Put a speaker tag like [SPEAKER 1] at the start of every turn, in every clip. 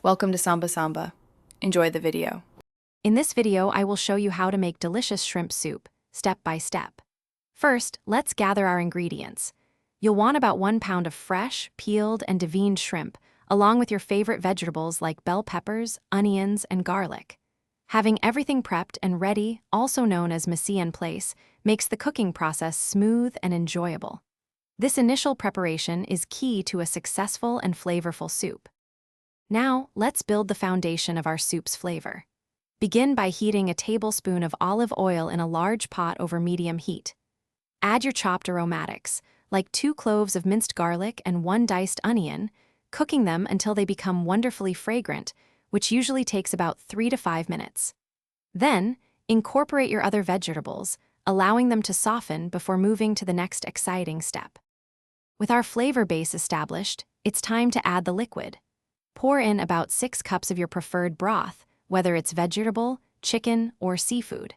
[SPEAKER 1] Welcome to Samba Samba. Enjoy the video.
[SPEAKER 2] In this video, I will show you how to make delicious shrimp soup, step by step. First, let's gather our ingredients. You'll want about 1 pound of fresh, peeled, and deveined shrimp, along with your favorite vegetables like bell peppers, onions, and garlic. Having everything prepped and ready, also known as mise en place, makes the cooking process smooth and enjoyable. This initial preparation is key to a successful and flavorful soup. Now, let's build the foundation of our soup's flavor. Begin by heating a tablespoon of olive oil in a large pot over medium heat. Add your chopped aromatics, like 2 cloves of minced garlic and 1 diced onion, cooking them until they become wonderfully fragrant, which usually takes about 3 to 5 minutes. Then, incorporate your other vegetables, allowing them to soften before moving to the next exciting step. With our flavor base established, it's time to add the liquid. Pour in about 6 cups of your preferred broth, whether it's vegetable, chicken, or seafood.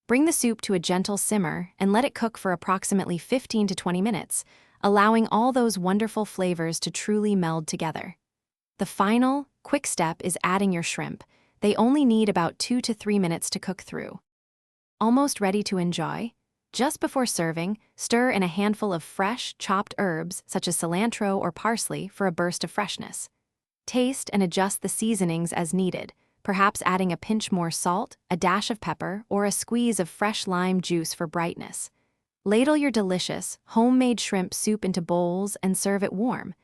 [SPEAKER 2] Bring the soup to a gentle simmer and let it cook for approximately 15 to 20 minutes, allowing all those wonderful flavors to truly meld together. The final, quick step is adding your shrimp. They only need about 2 to 3 minutes to cook through. Almost ready to enjoy? Just before serving, stir in a handful of fresh, chopped herbs such as cilantro or parsley for a burst of freshness. Taste and adjust the seasonings as needed, perhaps adding a pinch more salt, a dash of pepper, or a squeeze of fresh lime juice for brightness. Ladle your delicious, homemade shrimp soup into bowls and serve it warm.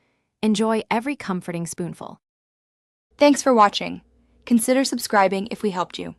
[SPEAKER 2] Enjoy every comforting spoonful.
[SPEAKER 3] Thanks for watching. Consider subscribing if we helped you.